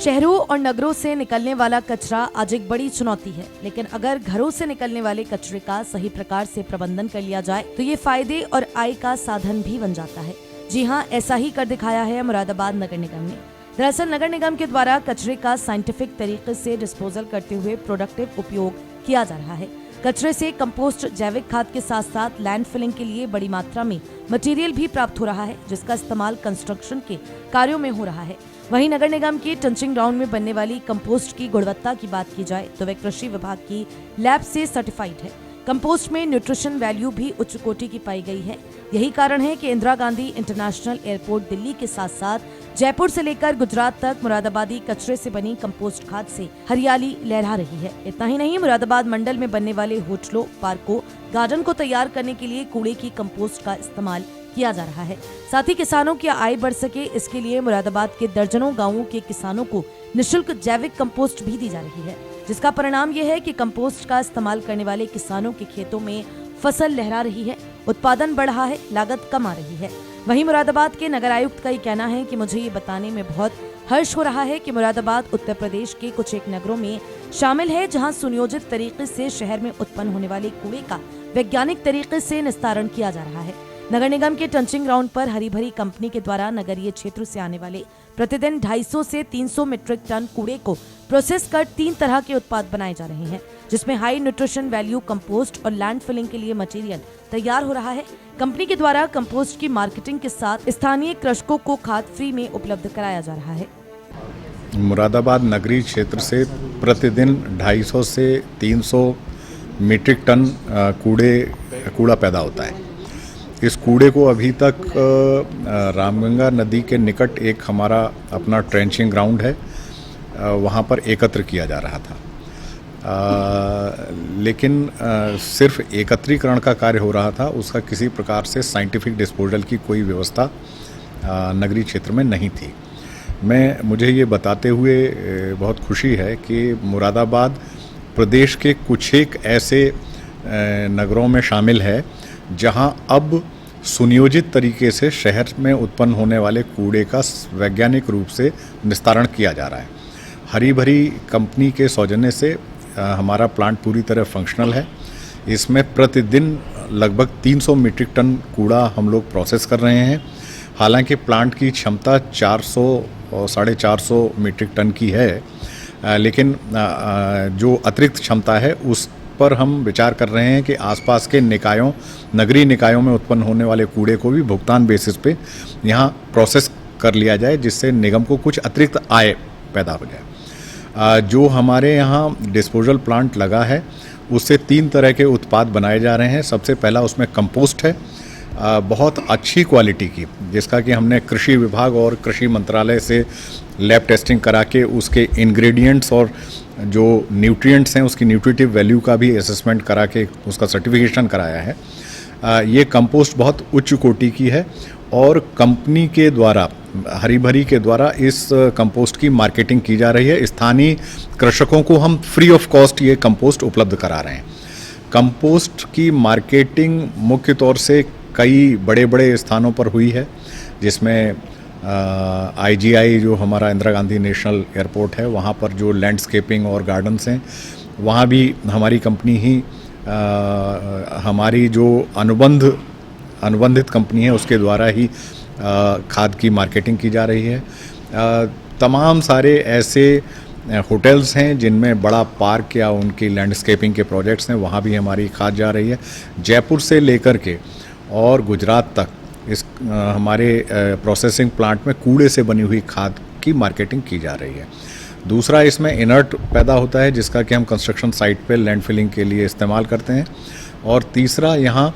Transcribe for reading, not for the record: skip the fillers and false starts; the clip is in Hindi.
शहरों और नगरों से निकलने वाला कचरा आज एक बड़ी चुनौती है, लेकिन अगर घरों से निकलने वाले कचरे का सही प्रकार से प्रबंधन कर लिया जाए तो ये फायदे और आय का साधन भी बन जाता है। जी हाँ, ऐसा ही कर दिखाया है मुरादाबाद नगर निगम ने। दरअसल नगर निगम के द्वारा कचरे का साइंटिफिक तरीके से डिस्पोजल करते हुए प्रोडक्टिव उपयोग किया जा रहा है। कचरे से कंपोस्ट, जैविक खाद के साथ साथ लैंड फिलिंग के लिए बड़ी मात्रा में मटेरियल भी प्राप्त हो रहा है, जिसका इस्तेमाल कंस्ट्रक्शन के कार्यों में हो रहा है। वहीं नगर निगम के टंचिंग ग्राउंड में बनने वाली कंपोस्ट की गुणवत्ता की बात की जाए तो वह कृषि विभाग की लैब से सर्टिफाइड है। कंपोस्ट में न्यूट्रिशन वैल्यू भी उच्च कोटि की पाई गई है। यही कारण है कि इंदिरा गांधी इंटरनेशनल एयरपोर्ट दिल्ली के साथ साथ जयपुर से लेकर गुजरात तक मुरादाबादी कचरे से बनी कंपोस्ट खाद से हरियाली लहरा रही है। इतना ही नहीं, मुरादाबाद मंडल में बनने वाले होटलों, पार्कों, गार्डन को तैयार करने के लिए कूड़े की कंपोस्ट का इस्तेमाल किया जा रहा है। साथ ही किसानों की आय बढ़ सके, इसके लिए मुरादाबाद के दर्जनों गांवों के किसानों को निःशुल्क जैविक कंपोस्ट भी दी जा रही है, जिसका परिणाम यह है कि कंपोस्ट का इस्तेमाल करने वाले किसानों के खेतों में फसल लहरा रही है, उत्पादन बढ़ रहा है, लागत कम आ रही है। वहीं मुरादाबाद के नगर आयुक्त का ये कहना है कि मुझे ये बताने में बहुत हर्ष हो रहा है कि मुरादाबाद उत्तर प्रदेश के कुछ एक नगरों में शामिल है, जहां सुनियोजित तरीके से शहर में उत्पन्न होने वाले कूड़े का वैज्ञानिक तरीके से निस्तारण किया जा रहा है। नगर निगम के टंचिंग ग्राउंड पर हरी भरी कंपनी के द्वारा नगरीय क्षेत्र से आने वाले प्रतिदिन 250 से 300 मीट्रिक टन कूड़े को प्रोसेस कर 3 तरह के उत्पाद बनाए जा रहे हैं, जिसमें हाई न्यूट्रिशन वैल्यू कंपोस्ट और लैंड फिलिंग के लिए मटेरियल तैयार हो रहा है। कंपनी के द्वारा कंपोस्ट की मार्केटिंग के साथ स्थानीय कृषकों को खाद फ्री में उपलब्ध कराया जा रहा है। मुरादाबाद नगरीय क्षेत्र से प्रतिदिन 250 से 300 मीट्रिक टन कूड़ा पैदा होता है। इस कूड़े को अभी तक रामगंगा नदी के निकट एक हमारा अपना ट्रेंचिंग ग्राउंड है, वहाँ पर एकत्र किया जा रहा था। लेकिन सिर्फ एकत्रीकरण का कार्य हो रहा था, उसका किसी प्रकार से साइंटिफिक डिस्पोजल की कोई व्यवस्था नगरीय क्षेत्र में नहीं थी। मुझे ये बताते हुए बहुत खुशी है कि मुरादाबाद प्रदेश के कुछ एक ऐसे नगरों में शामिल है जहां अब सुनियोजित तरीके से शहर में उत्पन्न होने वाले कूड़े का वैज्ञानिक रूप से निस्तारण किया जा रहा है। हरी भरी कंपनी के सौजन्य से हमारा प्लांट पूरी तरह फंक्शनल है। इसमें प्रतिदिन लगभग 300 मीट्रिक टन कूड़ा हम लोग प्रोसेस कर रहे हैं। हालांकि प्लांट की क्षमता 400 और 450 मीट्रिक टन की है, लेकिन जो अतिरिक्त क्षमता है उस पर हम विचार कर रहे हैं कि आसपास के निकायों, नगरीय निकायों में उत्पन्न होने वाले कूड़े को भी भुगतान बेसिस पे यहाँ प्रोसेस कर लिया जाए, जिससे निगम को कुछ अतिरिक्त आय पैदा हो जाए। जो हमारे यहाँ डिस्पोजल प्लांट लगा है उससे 3 तरह के उत्पाद बनाए जा रहे हैं। सबसे पहला उसमें कंपोस्ट है, बहुत अच्छी क्वालिटी की, जिसका कि हमने कृषि विभाग और कृषि मंत्रालय से लैब टेस्टिंग करा के उसके इंग्रेडिएंट्स और जो न्यूट्रिएंट्स हैं उसकी न्यूट्रिटिव वैल्यू का भी असेसमेंट करा के उसका सर्टिफिकेशन कराया है। ये कंपोस्ट बहुत उच्च कोटि की है और कंपनी के द्वारा, हरी भरी के द्वारा इस कंपोस्ट की मार्केटिंग की जा रही है। स्थानीय कृषकों को हम फ्री ऑफ कॉस्ट ये कंपोस्ट उपलब्ध करा रहे हैं। कंपोस्ट की मार्केटिंग मुख्य तौर से कई बड़े बड़े स्थानों पर हुई है, जिसमें IGI जो हमारा इंदिरा गांधी नेशनल एयरपोर्ट है, वहाँ पर जो लैंडस्केपिंग और गार्डन्स हैं वहाँ भी हमारी कंपनी ही हमारी जो अनुबंधित कंपनी है उसके द्वारा ही खाद की मार्केटिंग की जा रही है। तमाम सारे ऐसे होटल्स हैं जिनमें बड़ा पार्क या उनकी लैंडस्केपिंग के प्रोजेक्ट्स हैं, वहाँ भी हमारी खाद जा रही है। जयपुर से लेकर के और गुजरात तक इस हमारे प्रोसेसिंग प्लांट में कूड़े से बनी हुई खाद की मार्केटिंग की जा रही है। दूसरा, इसमें इनर्ट पैदा होता है जिसका कि हम कंस्ट्रक्शन साइट पे लैंड फिलिंग के लिए इस्तेमाल करते हैं। और तीसरा, यहाँ